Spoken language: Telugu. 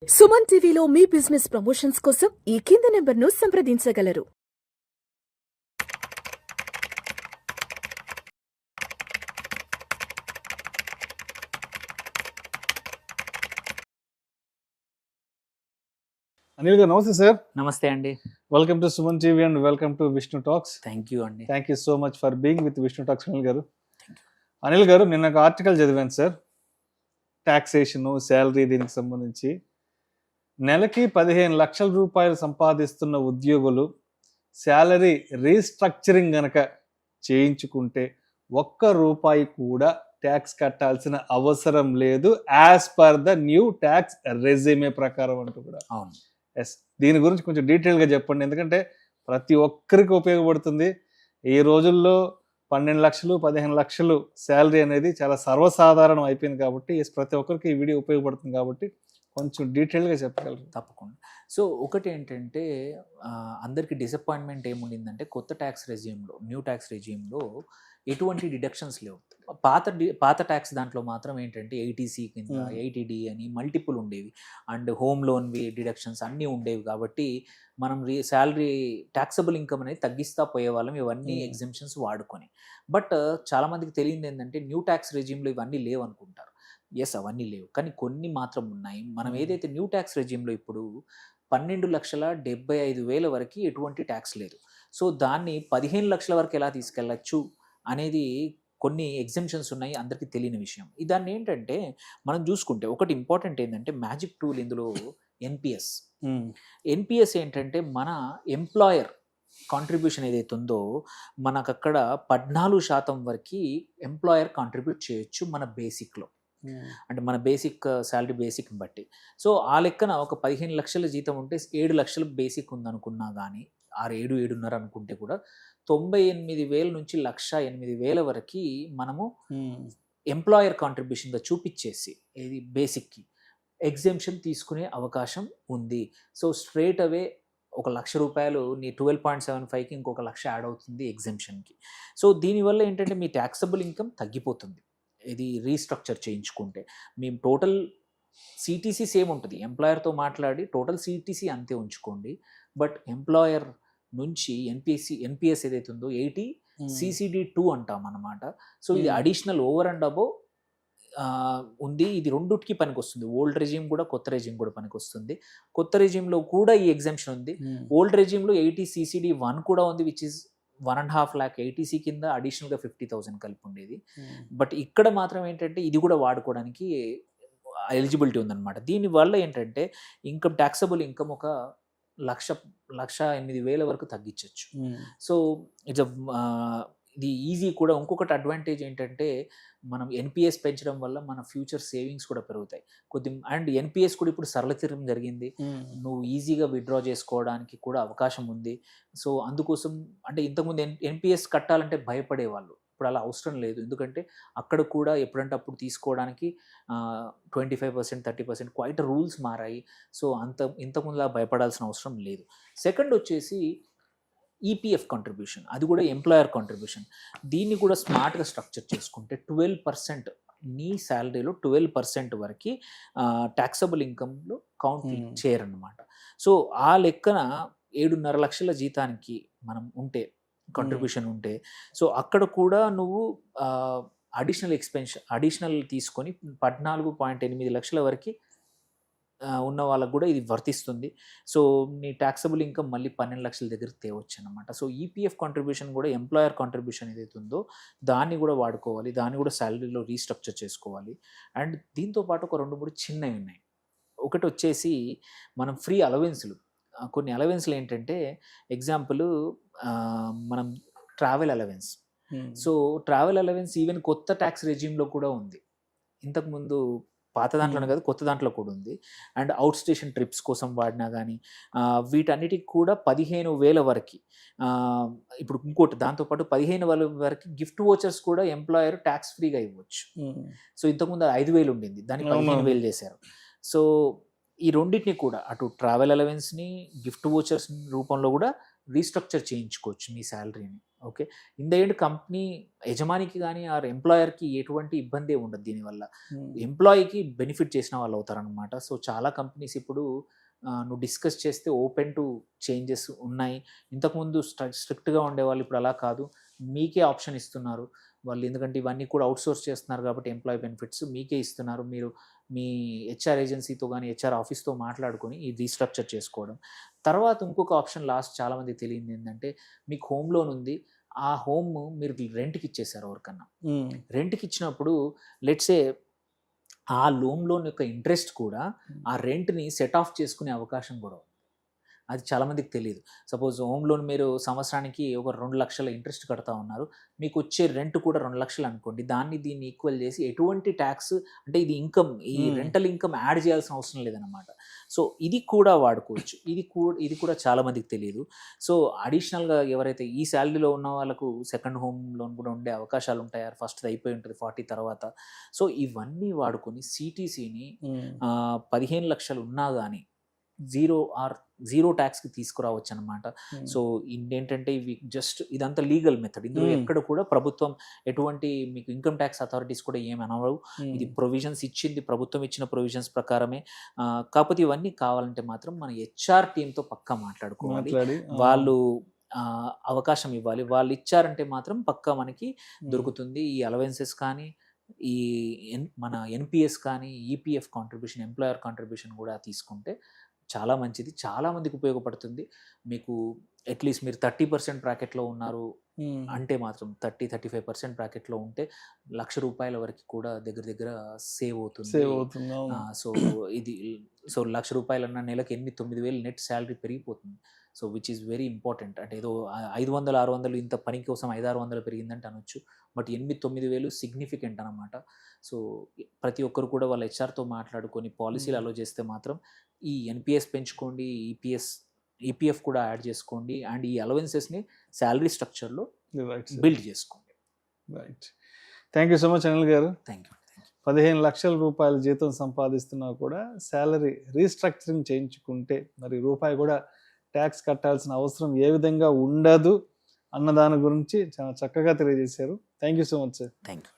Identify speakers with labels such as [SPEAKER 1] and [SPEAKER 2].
[SPEAKER 1] సుమన్ టీవీలో మీ బిజినెస్ ప్రమోషన్స్ కోసం ఈ కింది నెంబర్ను సంప్రదించగలరు.
[SPEAKER 2] అనిల్ గారు నమస్తే సార్.
[SPEAKER 3] నమస్తే అండి.
[SPEAKER 2] Welcome to Suman TV and welcome to Vishnu talks.
[SPEAKER 3] Thank you అండి.
[SPEAKER 2] Thank you so much for being with Vishnu talks Anil garu. Anil గారు, నిన్న ఒక ఆర్టికల్ చదివాను సార్. టాక్సేషన్, శాలరీ, దీనికి సంబంధించి నెలకి 15 లక్షల రూపాయలు సంపాదిస్తున్న ఉద్యోగులు శాలరీ రీస్ట్రక్చరింగ్ గనక చేయించుకుంటే ఒక్క రూపాయి కూడా ట్యాక్స్ కట్టాల్సిన అవసరం లేదు as per the new tax resume ప్రకారం అంటూ కూడా.
[SPEAKER 3] అవును.
[SPEAKER 2] ఎస్, దీని గురించి కొంచెం డీటెయిల్గా చెప్పండి, ఎందుకంటే ప్రతి ఒక్కరికి ఉపయోగపడుతుంది. ఈ రోజుల్లో 12 లక్షలు 15 లక్షలు శాలరీ అనేది చాలా సర్వసాధారణం అయిపోయింది కాబట్టి ప్రతి ఒక్కరికి ఈ వీడియో ఉపయోగపడుతుంది కాబట్టి కొంచెం డీటెయిల్గా చెప్పగలరు.
[SPEAKER 3] తప్పకుండా. సో ఒకటి ఏంటంటే అందరికి డిసప్పాయింట్మెంట్ ఏముండిందంటే కొత్త ట్యాక్స్ రెజ్యూమ్లో, న్యూ ట్యాక్స్ రెజ్యూమ్లో ఎటువంటి డిడక్షన్స్ లేవు. పాత ట్యాక్స్ దాంట్లో మాత్రం ఏంటంటే 80C కింద 80D అని మల్టిపుల్ ఉండేవి అండ్ హోమ్ లోన్వి డిడక్షన్స్ అన్నీ ఉండేవి. కాబట్టి మనం శాలరీ ట్యాక్సబుల్ ఇన్కమ్ అనేది తగ్గిస్తా పోయేవాళ్ళం ఇవన్నీ ఎగ్జంప్షన్స్ వాడుకొని. బట్ చాలామందికి తెలియదు ఏంటంటే న్యూ ట్యాక్స్ రెజ్యూమ్లో ఇవన్నీ లేవు అనుకుంటారు. ఎస్, అవన్నీ లేవు, కానీ కొన్ని మాత్రం ఉన్నాయి. మనం ఏదైతే న్యూ ట్యాక్స్ రెజ్యూమ్లో ఇప్పుడు 12,75,000 వరకు ఎటువంటి ట్యాక్స్ లేదు. సో దాన్ని 15 లక్షల వరకు ఎలా తీసుకెళ్ళచ్చు అనేది కొన్ని ఎగ్జంప్షన్స్ ఉన్నాయి, అందరికీ తెలియని విషయం. దాన్ని ఏంటంటే మనం చూసుకుంటే ఒకటి ఇంపార్టెంట్ ఏంటంటే మ్యాజిక్ టూల్ ఇందులో ఎన్పిఎస్. ఎన్పిఎస్ ఏంటంటే మన ఎంప్లాయర్ కాంట్రిబ్యూషన్ ఏదైతే ఉందో మనకు అక్కడ 14% వరకు ఎంప్లాయర్ కాంట్రిబ్యూట్ చేయొచ్చు మన బేసిక్లో, అంటే మన బేసిక్ శాలరీ బేసిక్ని బట్టి. సో ఆ లెక్కన ఒక 15 లక్షల జీతం ఉంటే 7 లక్షల బేసిక్ ఉందనుకున్నా కానీ 7.5 అనుకుంటే కూడా 98,000 నుంచి 1,08,000 వరకు మనము ఎంప్లాయర్ కాంట్రిబ్యూషన్గా చూపించేసి ఇది బేసిక్కి ఎగ్జెంప్షన్ తీసుకునే అవకాశం ఉంది. సో స్ట్రేట్ అవే ఒక 1,00,000 రూపాయలు నీ 12.75కి ఇంకొక 1,00,000 యాడ్ అవుతుంది ఎగ్జెంప్షన్కి. సో దీనివల్ల ఏంటంటే మీ ట్యాక్సబుల్ ఇన్కమ్ తగ్గిపోతుంది ఇది రీస్ట్రక్చర్ చేయించుకుంటే. మేము టోటల్ సిటీసీ సేమ్ ఉంటుంది, ఎంప్లాయర్తో టోటల్ సిటీసీ అంతే ఉంచుకోండి. బట్ ఎంప్లాయర్ నుంచి ఎన్పిఎస్ ఏదైతే ఉందో 80 CCD2 అంటాం అన్నమాట. సో ఇది అడిషనల్ ఓవర్ అండ్ అబోవ్ ఉంది. ఇది రెండుకి పనికి వస్తుంది. ఓల్డ్ రెజ్యూమ్ కూడా కొత్త రెజ్యూమ్ కూడా పనికి వస్తుంది. కొత్త రెజ్యూమ్లో కూడా ఈ ఎగ్జంప్షన్ ఉంది. ఓల్డ్ రెజ్యూమ్లో 80 CCD1 కూడా ఉంది, విచ్ ఇస్ 1.5 lakh 80C కింద అడిషనల్గా 50,000 కలిపి ఉండేది. బట్ ఇక్కడ మాత్రం ఏంటంటే ఇది కూడా వాడుకోవడానికి ఎలిజిబిలిటీ ఉందన్నమాట. దీనివల్ల ఏంటంటే ట్యాక్సబుల్ ఇన్కమ్ ఒక 1,08,000 వరకు తగ్గించవచ్చు. సో ఇట్స్ ఇది ఈజీ కూడా. ఇంకొకటి అడ్వాంటేజ్ ఏంటంటే మనం ఎన్పిఎస్ పెంచడం వల్ల మన ఫ్యూచర్ సేవింగ్స్ కూడా పెరుగుతాయి అండ్ ఎన్పిఎస్ కూడా ఇప్పుడు సరళతరం జరిగింది, నువ్వు ఈజీగా విత్డ్రా చేసుకోవడానికి కూడా అవకాశం ఉంది. సో అందుకోసం అంటే ఇంతకుముందు ఎన్పిఎస్ కట్టాలంటే భయపడేవాళ్ళు, ఇప్పుడు అలా అవసరం లేదు. ఎందుకంటే అక్కడ కూడా ఎప్పుడంటే అప్పుడు తీసుకోవడానికి 25% 30% క్వైట్ రూల్స్ మారాయి. సో ఇంతకుముందులా భయపడాల్సిన అవసరం లేదు. సెకండ్ వచ్చేసి ఈపీఎఫ్ కాంట్రిబ్యూషన్, అది కూడా ఎంప్లాయర్ కాంట్రిబ్యూషన్. దీన్ని కూడా స్మార్ట్గా స్ట్రక్చర్ చేసుకుంటే 12% నీ శాలరీలో 12% వరకు ట్యాక్సబుల్ ఇన్కమ్లో కౌంట్ చేయరన్నమాట. సో ఆ లెక్కన 7.5 లక్షల జీతానికి మనం ఉంటే కాంట్రిబ్యూషన్ ఉంటే సో అక్కడ కూడా నువ్వు అడిషనల్ తీసుకొని 14.8 లక్షల వరకు ఉన్న వాళ్ళకు కూడా ఇది వర్తిస్తుంది. సో నీ ట్యాక్సబుల్ ఇన్కమ్ మళ్ళీ 12 లక్షల దగ్గరికి తేవచ్చు అనమాట. సో ఈపీఎఫ్ కాంట్రిబ్యూషన్ కూడా ఎంప్లాయర్ కాంట్రిబ్యూషన్ ఏదైతే ఉందో దాన్ని కూడా వాడుకోవాలి, దాన్ని కూడా శాలరీలో రీస్ట్రక్చర్ చేసుకోవాలి. అండ్ దీంతోపాటు ఒక 2-3 చిన్నవి ఉన్నాయి. ఒకటి వచ్చేసి మనం ఫ్రీ అలవెన్స్లు, కొన్ని అలవెన్స్లు ఏంటంటే ఎగ్జాంపుల్ మనం travel allowance. So travel allowance even కొత్త ట్యాక్స్ రెజ్యూమ్లో కూడా ఉంది. ఇంతకుముందు పాత దాంట్లోనే కాదు కొత్త దాంట్లో కూడా ఉంది. అండ్ అవుట్ స్టేషన్ ట్రిప్స్ కోసం వాడినా కానీ వీటన్నిటికి కూడా 15,000 వరకు. ఇప్పుడు ఇంకోటి దాంతోపాటు 15,000 వరకు గిఫ్ట్ వోచర్స్ కూడా ఎంప్లాయర్ ట్యాక్స్ ఫ్రీగా ఇవ్వచ్చు. సో ఇంతకుముందు 5,000 ఉండింది, దాన్ని 15,000 చేశారు. సో ఈ రెండింటిని కూడా అటు ట్రావెల్ అలవెన్స్ని గిఫ్ట్ వోచర్స్ రూపంలో కూడా రీస్ట్రక్చర్ చేయించుకోవచ్చు మీ శాలరీని. Okay. In the end company యజమానికి కానీ ఆర్ ఎంప్లాయర్కి ఎటువంటి ఇబ్బంది ఉండదు దీనివల్ల. ఎంప్లాయీకి బెనిఫిట్ చేసిన వాళ్ళు అవుతారనమాట. సో చాలా కంపెనీస్ ఇప్పుడు నువ్వు డిస్కస్ చేస్తే ఓపెన్ టు చేంజెస్ ఉన్నాయి. ఇంతకుముందు స్ట్రిక్ట్గా ఉండేవాళ్ళు, ఇప్పుడు అలా కాదు, మీకే ఆప్షన్ ఇస్తున్నారు వాళ్ళు. ఎందుకంటే ఇవన్నీ కూడా అవుట్సోర్స్ చేస్తున్నారు కాబట్టి ఎంప్లాయీ బెనిఫిట్స్ మీకే ఇస్తున్నారు. మీరు మీ హెచ్ఆర్ ఏజెన్సీతో కానీ హెచ్ఆర్ ఆఫీస్తో మాట్లాడుకొని ఈ రీస్ట్రక్చర్ చేసుకోవడం. తర్వాత ఇంకొక ఆప్షన్ లాస్ట్ చాలామంది తెలియదు ఏంటంటే, మీకు హోమ్ లోన్ ఉంది, ఆ హోమ్ మీరు రెంట్కి ఇచ్చేసారు ఎవరికన్నా. రెంట్కి ఇచ్చినప్పుడు లెట్సే ఆ లోన్ యొక్క ఇంట్రెస్ట్ కూడా ఆ రెంట్ని సెట్ ఆఫ్ చేసుకునే అవకాశం కూడా ఉంది. అది చాలామందికి తెలియదు. సపోజ్ హోమ్ లోన్ మీరు సంవత్సరానికి ఒక 2 లక్షల ఇంట్రెస్ట్ కడతా ఉన్నారు, మీకు వచ్చే రెంట్ కూడా 2 లక్షలు అనుకోండి. దీన్ని ఈక్వల్ చేసి ఎటువంటి ట్యాక్స్, అంటే ఇది ఇన్కమ్, ఈ రెంటల్ ఇన్కమ్ యాడ్ చేయాల్సిన అవసరం లేదన్నమాట. సో ఇది కూడా వాడుకోవచ్చు. ఇది కూడా చాలామందికి తెలియదు. సో అడిషనల్గా ఎవరైతే ఈ శాలరీలో ఉన్న వాళ్ళకు సెకండ్ హోమ్ లోన్ కూడా ఉండే అవకాశాలు ఉంటాయి. ఫస్ట్ అయిపోయి ఉంటుంది 40 తర్వాత. సో ఇవన్నీ వాడుకొని సిటీసీని 15 లక్షలు ఉన్నా కానీ జీరో ట్యాక్స్కి తీసుకురావచ్చు అనమాట. సో ఏంటంటే ఇవి జస్ట్ ఇదంతా లీగల్ మెథడ్. ఇందులో ఎక్కడ కూడా ప్రభుత్వం ఎటువంటి మీకు ఇన్కమ్ ట్యాక్స్ అథారిటీస్ కూడా ఏమి అనవు. ఇది ప్రొవిజన్స్ ఇచ్చింది, ప్రభుత్వం ఇచ్చిన ప్రొవిజన్స్ ప్రకారమే. కాకపోతే ఇవన్నీ కావాలంటే మాత్రం మన హెచ్ఆర్ టీంతో పక్కా మాట్లాడుకోవాలి. వాళ్ళు అవకాశం ఇవ్వాలి. వాళ్ళు ఇచ్చారంటే మాత్రం పక్కా మనకి దొరుకుతుంది. ఈ అలవెన్సెస్ కానీ, ఈ మన ఎన్పిఎస్ కానీ, ఈపీఎఫ్ కాంట్రిబ్యూషన్, ఎంప్లాయర్ కాంట్రిబ్యూషన్ కూడా తీసుకుంటే చాలా మంచిది, చాలా మందికి ఉపయోగపడుతుంది. మీకు అట్లీస్ట్ మీరు 30% బ్రాకెట్లో ఉన్నారు అంటే మాత్రం 30-35% బ్రాకెట్లో ఉంటే ₹1,00,000 వరకు కూడా దగ్గర సేవ్ అవుతుంది. సో ఇది ₹1,00,000 అన్న నెలకు 8-9,000 నెట్ శాలరీ పెరిగిపోతుంది. So which is very important. అంటే ఏదో 500-600 ఇంత పని కోసం 500-600 పెరిగిందంటే అనొచ్చు, బట్ 8-9,000 సిగ్నిఫికెంట్ అనమాట. సో ప్రతి ఒక్కరు కూడా వాళ్ళ హెచ్ఆర్తో మాట్లాడుకొని పాలసీలు అలో చేస్తే మాత్రం ఈ ఎన్పిఎస్ పెంచుకోండి, ఈపీఎఫ్ కూడా యాడ్ చేసుకోండి, అండ్ ఈ అలవెన్సెస్ని శాలరీ స్ట్రక్చర్లో బిల్డ్ చేసుకోండి.
[SPEAKER 2] Right. Thank you so much Anil garu.
[SPEAKER 3] Thank you.
[SPEAKER 2] 15 లక్షల రూపాయల జీతం సంపాదిస్తున్నా కూడా శాలరీ రీస్ట్రక్చరింగ్ చేయించుకుంటే మరి రూపాయి కూడా ట్యాక్స్ కట్టాల్సిన అవసరం ఏ విధంగా ఉండదు అన్న దాని గురించి చాలా చక్కగా తెలియజేశారు. Thank you so much sir.
[SPEAKER 3] Thank you.